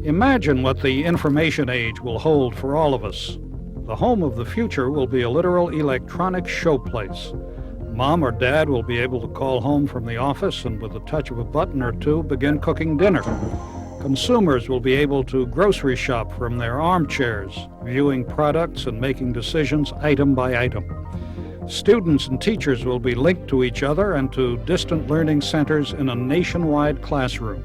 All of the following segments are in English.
Imagine what the information age will hold for all of us. The home of the future will be a literal electronic showplace. Mom or Dad will be able to call home from the office and with the touch of a button or two begin cooking dinner. Consumers will be able to grocery shop from their armchairs, viewing products and making decisions item by item. Students and teachers will be linked to each other and to distant learning centers in a nationwide classroom.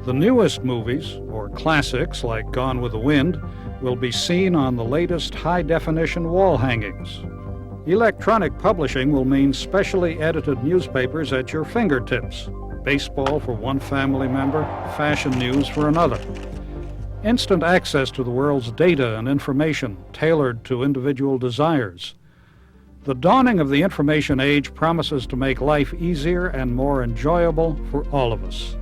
The newest movies, or classics like Gone with the Wind, will be seen on the latest high-definition wall hangings. Electronic publishing will mean specially edited newspapers at your fingertips. Baseball for one family member, fashion news for another. Instant access to the world's data and information tailored to individual desires. The dawning of the information age promises to make life easier and more enjoyable for all of us.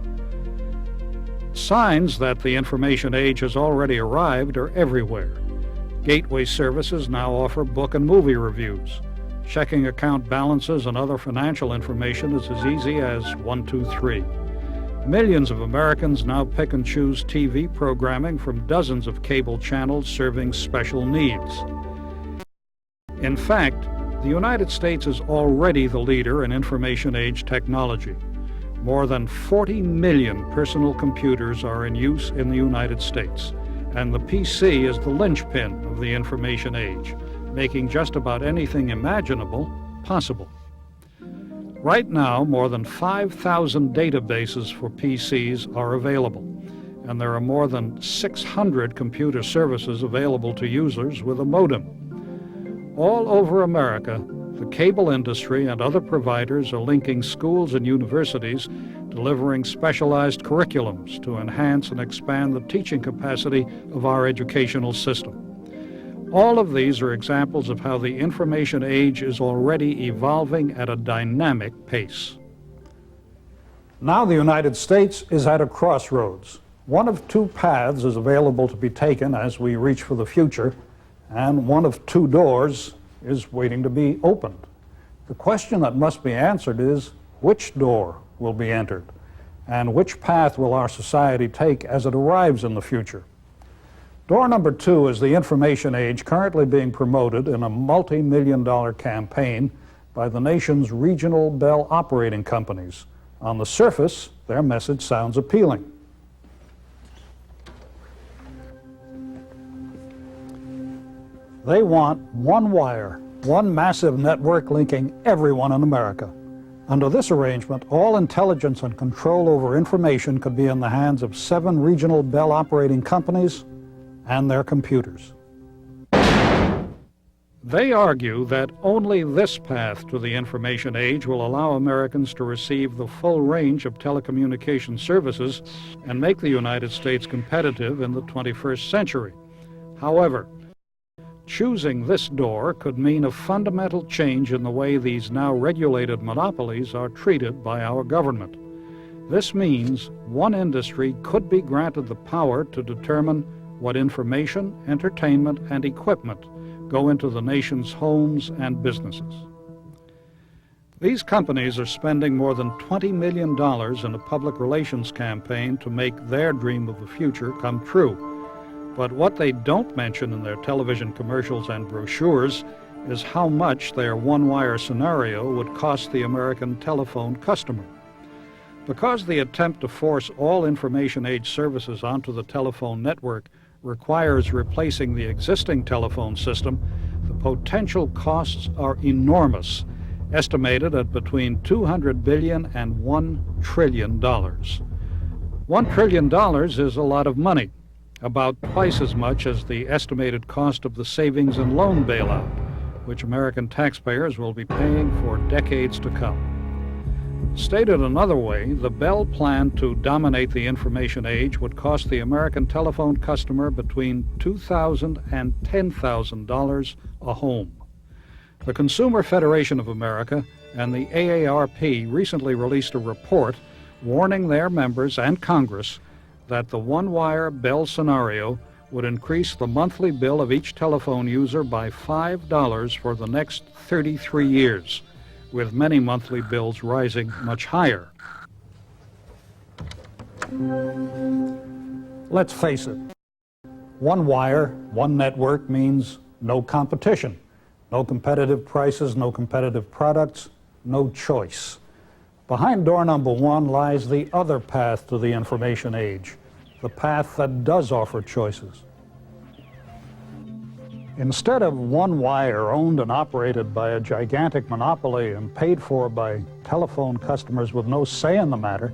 Signs that the information age has already arrived are everywhere. Gateway services now offer book and movie reviews. Checking account balances and other financial information is as easy as 1, 2, 3. Millions of Americans now pick and choose TV programming from dozens of cable channels serving special needs. In fact, the United States is already the leader in information age technology. More than 40 million personal computers are in use in the United States, and the PC is the linchpin of the information age, making just about anything imaginable possible. Right now, more than 5,000 databases for PCs are available, and there are more than 600 computer services available to users with a modem. All over America, the cable industry and other providers are linking schools and universities, delivering specialized curriculums to enhance and expand the teaching capacity of our educational system. All of these are examples of how the information age is already evolving at a dynamic pace. Now the United States is at a crossroads. One of two paths is available to be taken as we reach for the future, and one of two doors is waiting to be opened. The question that must be answered is, which door will be entered, and which path will our society take as it arrives in the future? Door number 2 is the information age currently being promoted in a multi-million-dollar campaign by the nation's regional Bell operating companies. On the surface, their message sounds appealing. They want one wire, one massive network linking everyone in America. Under this arrangement, all intelligence and control over information could be in the hands of 7 regional Bell operating companies and their computers. They argue that only this path to the information age will allow Americans to receive the full range of telecommunication services and make the United States competitive in the 21st century. However, choosing this door could mean a fundamental change in the way these now regulated monopolies are treated by our government. This means one industry could be granted the power to determine what information, entertainment, and equipment go into the nation's homes and businesses. These companies are spending more than $20 million in a public relations campaign to make their dream of the future come true. But what they don't mention in their television commercials and brochures is how much their one-wire scenario would cost the American telephone customer. Because the attempt to force all information age services onto the telephone network requires replacing the existing telephone system, the potential costs are enormous, estimated at between $200 billion and $1 trillion. $1 trillion is a lot of money, about twice as much as the estimated cost of the savings and loan bailout, which American taxpayers will be paying for decades to come. Stated another way, the Bell plan to dominate the information age would cost the American telephone customer between $2,000 and $10,000 a home. The Consumer Federation of America and the AARP recently released a report warning their members and Congress that the one-wire Bell scenario would increase the monthly bill of each telephone user by $5 for the next 33 years, with many monthly bills rising much higher. Let's face it, one wire, one network means no competition, no competitive prices, no competitive products, no choice. Behind door number one lies the other path to the information age, the path that does offer choices. Instead of one wire owned and operated by a gigantic monopoly and paid for by telephone customers with no say in the matter,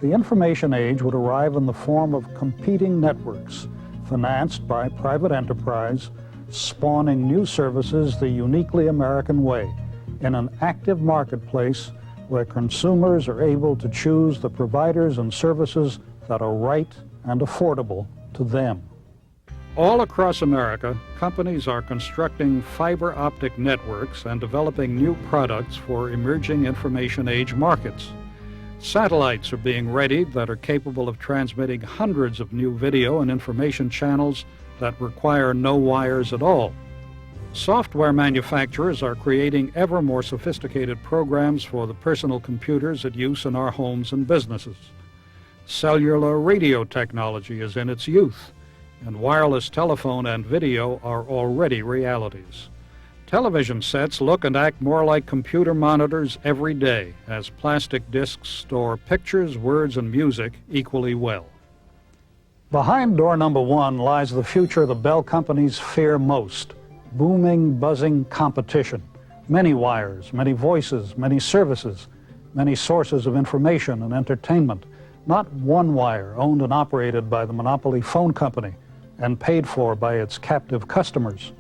the information age would arrive in the form of competing networks, financed by private enterprise, spawning new services the uniquely American way, in an active marketplace where consumers are able to choose the providers and services that are right and affordable to them. All across America, companies are constructing fiber optic networks and developing new products for emerging information age markets. Satellites are being readied that are capable of transmitting hundreds of new video and information channels that require no wires at all. Software manufacturers are creating ever more sophisticated programs for the personal computers at use in our homes and businesses. Cellular radio technology is in its youth, and wireless telephone and video are already realities. Television sets look and act more like computer monitors every day, as plastic discs store pictures, words, and music equally well. Behind door number one lies the future the Bell companies fear most: booming, buzzing competition. Many wires, many voices, many services, many sources of information and entertainment. Not one wire owned and operated by the monopoly phone company and paid for by its captive customers.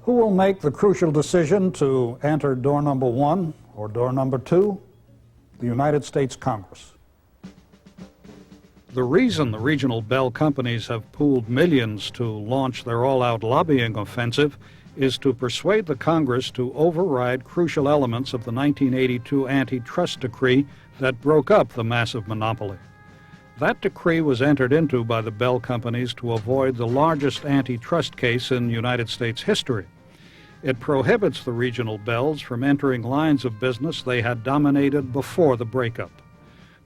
Who will make the crucial decision to enter door number one or door number two? The United States Congress. The reason the regional Bell companies have pooled millions to launch their all-out lobbying offensive is to persuade the Congress to override crucial elements of the 1982 antitrust decree that broke up the massive monopoly. That decree was entered into by the Bell companies to avoid the largest antitrust case in United States history. It prohibits the regional Bells from entering lines of business they had dominated before the breakup.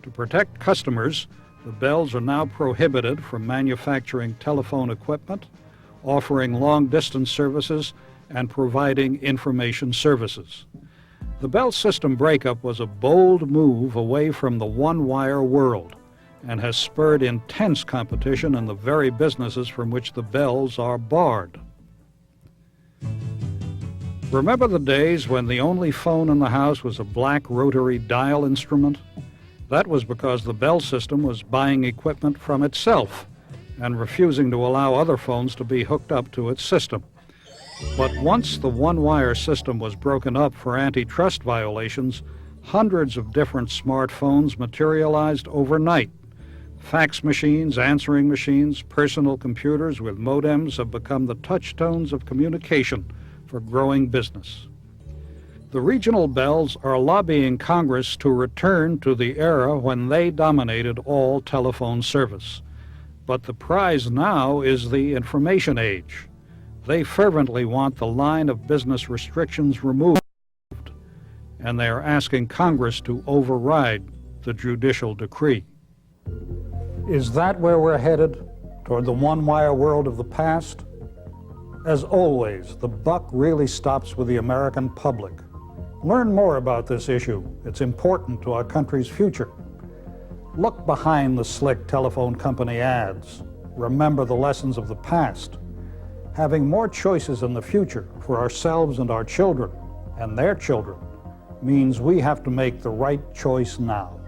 To protect customers, the Bells are now prohibited from manufacturing telephone equipment, offering long-distance services, and providing information services. The Bell system breakup was a bold move away from the one-wire world and has spurred intense competition in the very businesses from which the Bells are barred. Remember the days when the only phone in the house was a black rotary dial instrument? That was because the Bell system was buying equipment from itself and refusing to allow other phones to be hooked up to its system. But once the one-wire system was broken up for antitrust violations, hundreds of different smartphones materialized overnight. Fax machines, answering machines, personal computers with modems have become the touchstones of communication for growing business. The regional Bells are lobbying Congress to return to the era when they dominated all telephone service. But the prize now is the information age. They fervently want the line of business restrictions removed, and they are asking Congress to override the judicial decree. Is that where we're headed? Toward the one-wire world of the past? As always, the buck really stops with the American public. Learn more about this issue. It's important to our country's future. Look behind the slick telephone company ads. Remember the lessons of the past. Having more choices in the future for ourselves and our children and their children means we have to make the right choice now.